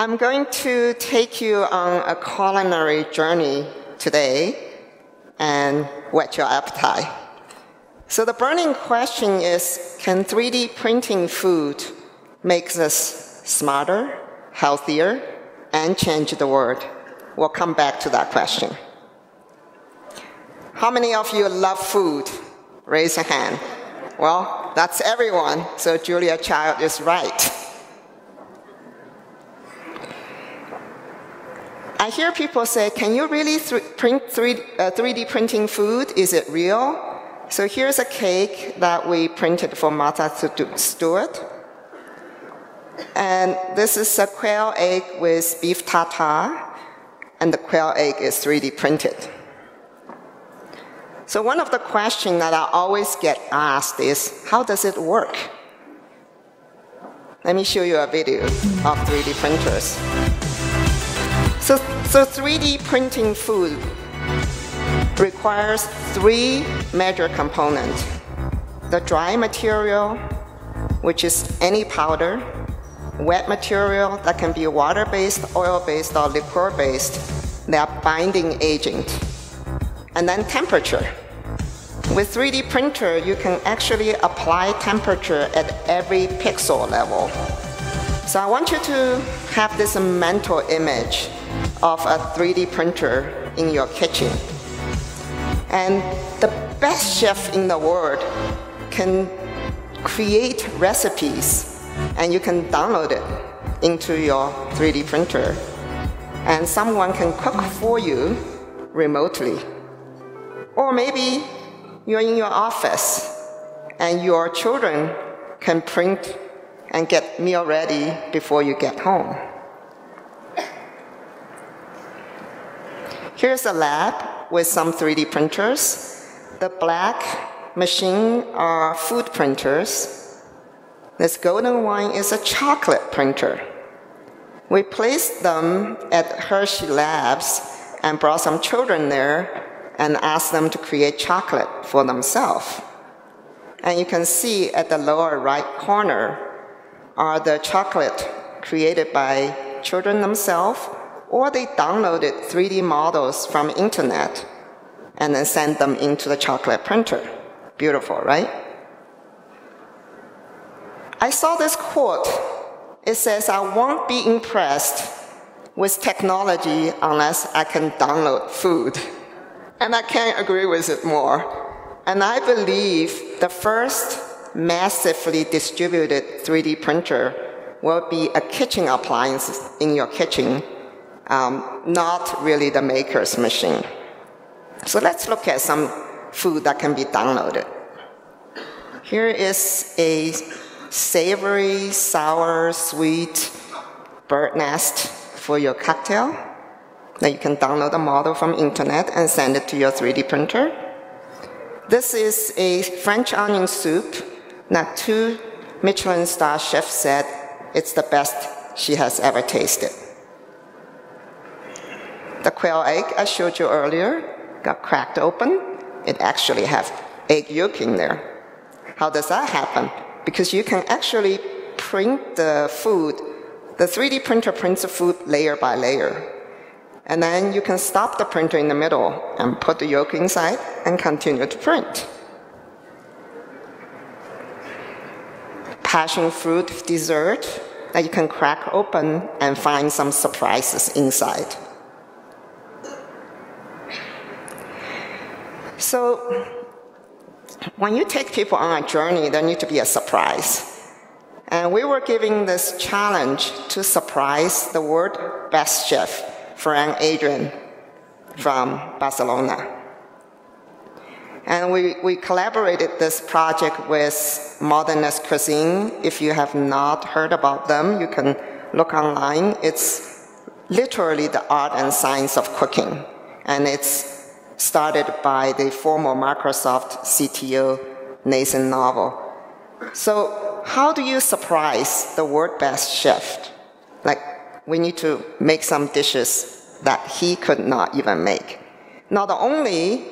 I'm going to take you on a culinary journey today and whet your appetite. So the burning question is, can 3D printing food make us smarter, healthier, and change the world? We'll come back to that question. How many of you love food? Raise a hand. Well, that's everyone, so Julia Child is right. I hear people say, can you really print 3D printing food? Is it real? So here's a cake that we printed for Martha Stewart. And this is a quail egg with beef tartare, and the quail egg is 3D printed. So one of the questions that I always get asked is, how does it work? Let me show you a video of 3D printers. So 3D printing food requires three major components. The dry material, which is any powder, wet material that can be water-based, oil-based, or liquor-based. They are binding agent. And then temperature. With 3D printer, you can actually apply temperature at every pixel level. So I want you to have this mental image of a 3D printer in your kitchen. And the best chef in the world can create recipes, and you can download it into your 3D printer. And someone can cook for you remotely. Or maybe you're in your office, and your children can print and get meal ready before you get home. Here's a lab with some 3D printers. The black machine are food printers. This golden one is a chocolate printer. We placed them at Hershey Labs and brought some children there and asked them to create chocolate for themselves. And you can see at the lower right corner are the chocolate created by children themselves, or they downloaded 3D models from internet and then sent them into the chocolate printer. Beautiful, right? I saw this quote. It says, I won't be impressed with technology unless I can download food. And I can't agree with it more. And I believe the first massively distributed 3D printer will be a kitchen appliance in your kitchen, not really the maker's machine. So let's look at some food that can be downloaded. Here is a savory, sour, sweet bird nest for your cocktail. Now you can download a model from internet and send it to your 3D printer. This is a French onion soup. Now 2 Michelin star chefs said it's the best she has ever tasted. The quail egg I showed you earlier got cracked open. It actually has egg yolk in there. How does that happen? Because you can actually print the food. The 3D printer prints the food layer by layer. And then you can stop the printer in the middle and put the yolk inside and continue to print. Passion fruit dessert that you can crack open and find some surprises inside. So when you take people on a journey, there needs to be a surprise. And we were giving this challenge to surprise the world best chef, Frank Adrian from Barcelona. And we collaborated this project with Modernist Cuisine. If you have not heard about them, you can look online. It's literally the art and science of cooking. And it's started by the former Microsoft CTO, Nathan Novel. So how do you surprise the world best chef? Like, we need to make some dishes that he could not even make. Not only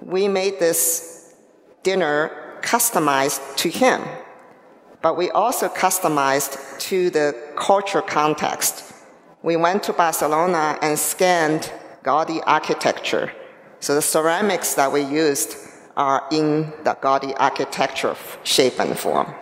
we made this dinner customized to him, but we also customized to the culture context. we went to Barcelona and scanned Gaudi architecture. So the ceramics that we used are in the Gaudi architecture shape and form.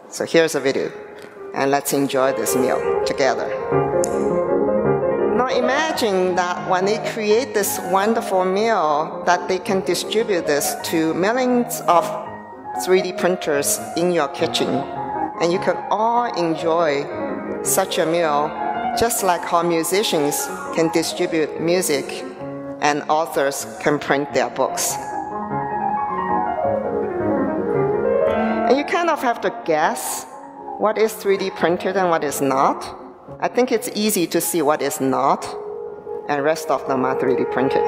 So here's a video, and let's enjoy this meal together. Now imagine that when they create this wonderful meal, that they can distribute this to millions of 3D printers in your kitchen, and you can all enjoy such a meal just like how musicians can distribute music and authors can print their books. And you kind of have to guess what is 3D printed and what is not. I think it's easy to see what is not, and rest of them are 3D printed.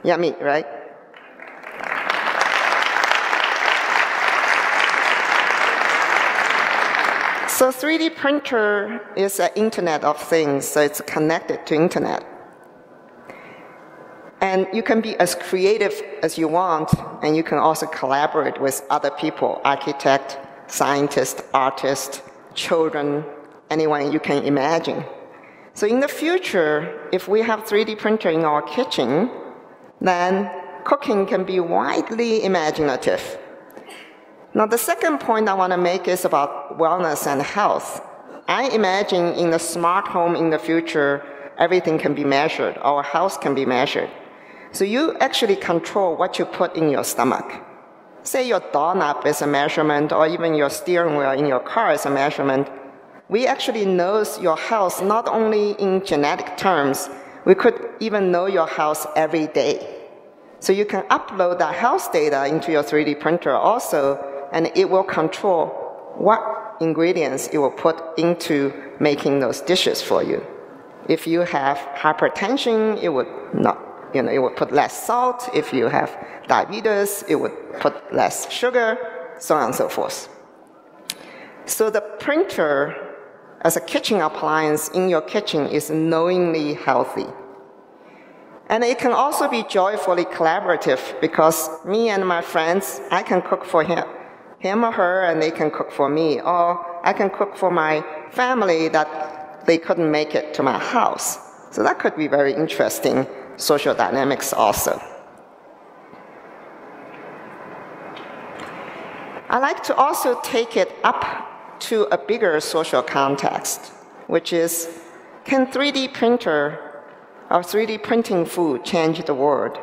Yummy, right? So 3D printer is an Internet of Things, so it's connected to Internet. And you can be as creative as you want, and you can also collaborate with other people, architect, scientist, artist, children, anyone you can imagine. So in the future, if we have 3D printer in our kitchen, then cooking can be widely imaginative. Now, the second point I want to make is about wellness and health. I imagine in the smart home in the future, everything can be measured. Our health can be measured. So you actually control what you put in your stomach. Say your doorknob is a measurement, or even your steering wheel in your car is a measurement. We actually know your health not only in genetic terms, we could even know your health every day. So you can upload that health data into your 3D printer also, and it will control what ingredients it will put into making those dishes for you. If you have hypertension, it would not, it would put less salt. If you have diabetes, it would put less sugar, so on and so forth. So the printer as a kitchen appliance in your kitchen is knowingly healthy. And it can also be joyfully collaborative, because me and my friends, I can cook for him or her, and they can cook for me. Or I can cook for my family that they couldn't make it to my house. So that could be very interesting social dynamics also. I like to also take it up to a bigger social context, which is, can 3D printer or 3D printing food change the world?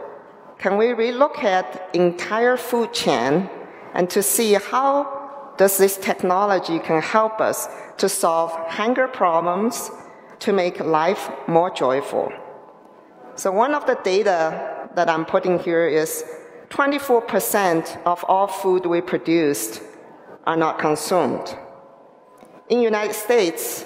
Can we relook at the entire food chain and to see how does this technology can help us to solve hunger problems, to make life more joyful? So one of the data that I'm putting here is 24% of all food we produced are not consumed. In the United States,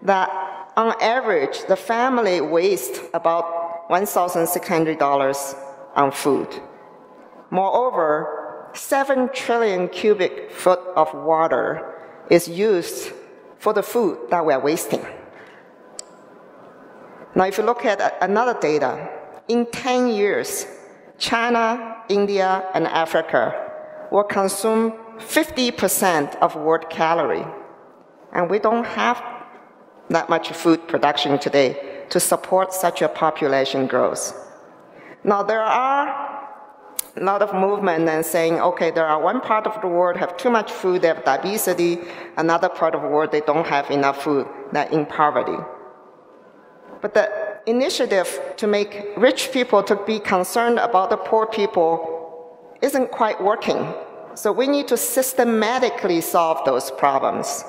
that on average, the family wastes about $1,600 on food. Moreover, 7 trillion cubic foot of water is used for the food that we're wasting. Now, if you look at another data, in 10 years, China, India, and Africa will consume 50% of world calorie. And we don't have that much food production today to support such a population growth. Now, there are a lot of movement and saying, okay, there are one part of the world have too much food, they have obesity, another part of the world, they don't have enough food, they're in poverty. But the initiative to make rich people to be concerned about the poor people isn't quite working. So we need to systematically solve those problems.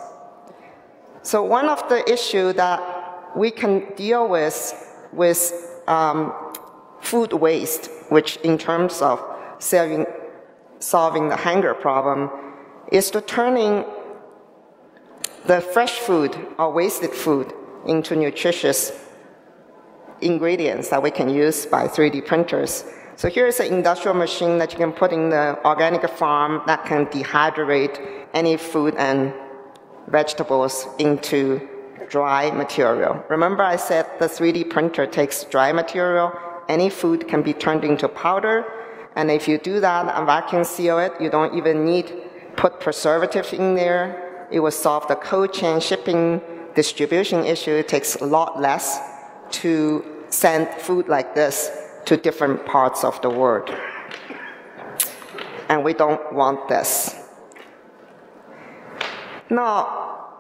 So one of the issues that we can deal with food waste, which in terms of solving the hunger problem, is to turning the fresh food or wasted food into nutritious ingredients that we can use by 3D printers. So here's an industrial machine that you can put in the organic farm that can dehydrate any food and vegetables into dry material. Remember I said the 3D printer takes dry material, any food can be turned into powder, and if you do that and vacuum seal it, you don't even need put preservatives in there. It will solve the cold chain shipping, distribution issue. It takes a lot less to send food like this to different parts of the world. And we don't want this. Now,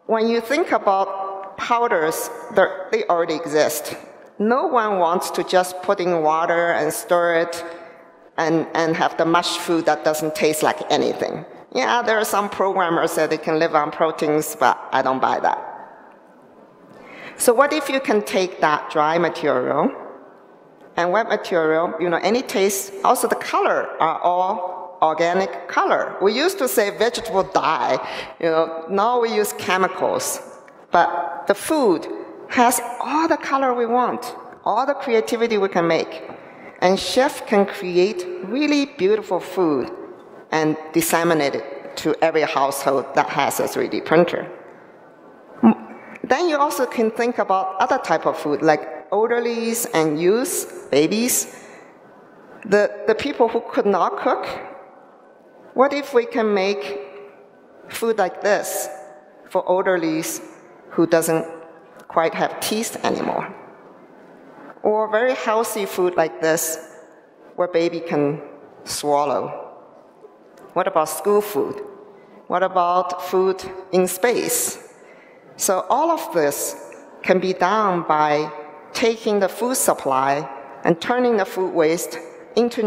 when you think about powders, they already exist. No one wants to just put in water and stir it and have the mush food that doesn't taste like anything. Yeah, there are some programmers that they can live on proteins, but I don't buy that. So what if you can take that dry material and wet material, any taste, also the color are all organic color. We used to say vegetable dye, now we use chemicals. But the food has all the color we want, all the creativity we can make. And chef can create really beautiful food and disseminate it to every household that has a 3D printer. Then you also can think about other type of food, like elderlies and youth, babies, the people who could not cook. What if we can make food like this for elderlies who doesn't quite have teeth anymore? Or very healthy food like this where baby can swallow. What about school food? What about food in space? So all of this can be done by taking the food supply and turning the food waste into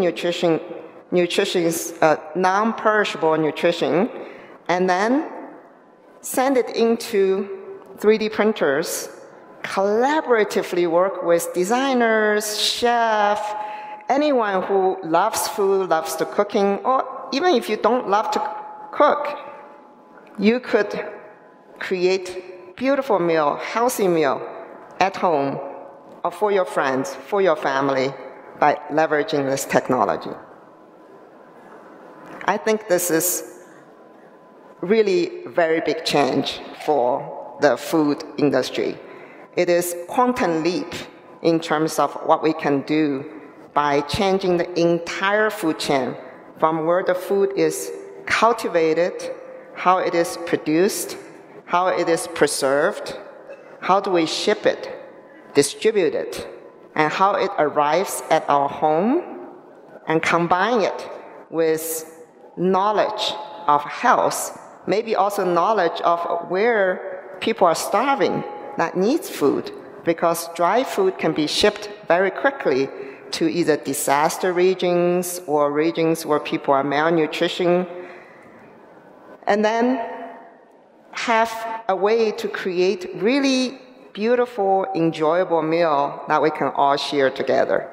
non-perishable nutrition, and then send it into 3D printers, collaboratively work with designers, chefs, anyone who loves food, loves the cooking, or even if you don't love to cook, you could create beautiful meal, healthy meal at home or for your friends, for your family, by leveraging this technology. I think this is really a very big change for the food industry. It is quantum leap in terms of what we can do by changing the entire food chain from where the food is cultivated, how it is produced, how it is preserved, how do we ship it, distribute it, and how it arrives at our home, and combine it with knowledge of health, maybe also knowledge of where people are starving that needs food, because dry food can be shipped very quickly to either disaster regions or regions where people are malnutrition, and then have a way to create really beautiful, enjoyable meal that we can all share together.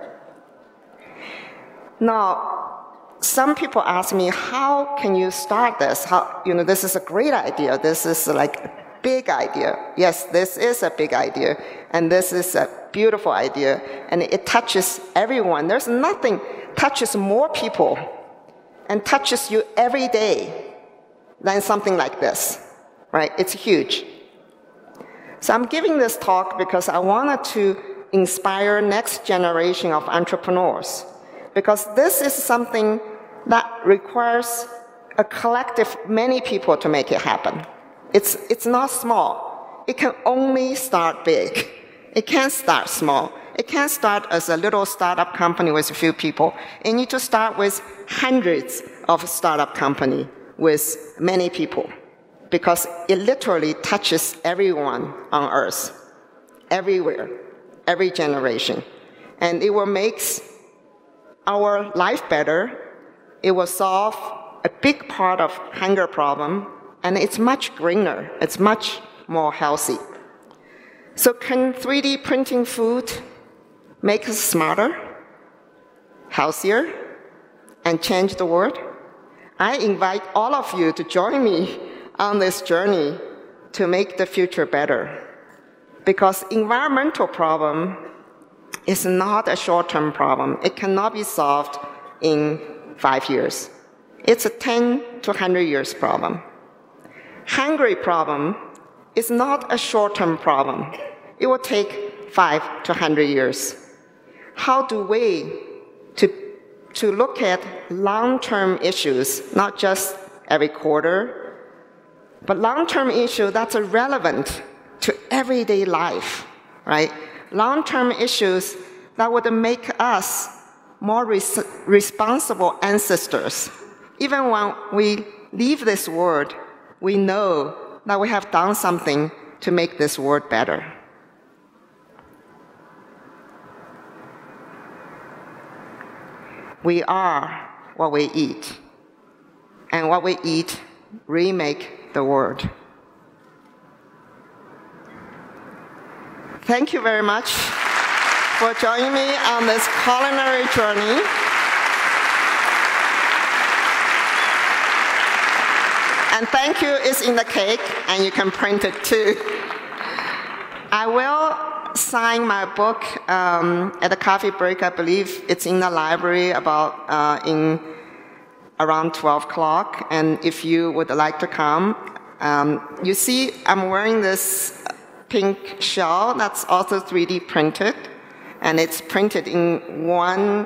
Now, some people ask me, how can you start this? This is a great idea. This is like a big idea. Yes, this is a big idea. And this is a beautiful idea. And it touches everyone. There's nothing touches more people and touches you every day than something like this, right? It's huge. So I'm giving this talk because I wanted to inspire next generation of entrepreneurs, because this is something that requires a collective many people to make it happen. It's not small. It can only start big. It can't start small. It can't start as a little startup company with a few people. You need to start with hundreds of startup company with many people, because it literally touches everyone on Earth, everywhere, every generation. And it will make our life better. It will solve a big part of hunger problem, and it's much greener. It's much more healthy. So can 3D printing food make us smarter, healthier, and change the world? I invite all of you to join me on this journey to make the future better. Because environmental problem is not a short-term problem. It cannot be solved in 5 years. It's a 10 to 100 years problem. Hungry problem is not a short-term problem. It will take 5 to 100 years. How do we to look at long-term issues, not just every quarter, but long-term issues that's relevant to everyday life, right? Long-term issues that would make us more responsible ancestors. Even when we leave this world, we know that we have done something to make this world better. We are what we eat, and what we eat remake the world. Thank you very much for joining me on this culinary journey. And thank you is in the cake, and you can print it too. I will sign my book at the coffee break. I believe it's in the library about in around 12 o'clock. And if you would like to come, you see I'm wearing this pink shell that's also 3D printed. And it's printed in one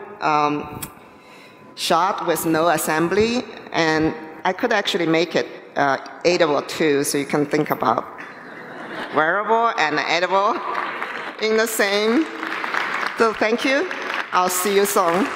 shot with no assembly. And I could actually make it edible too, so you can think about wearable and edible in the same. So thank you. I'll see you soon.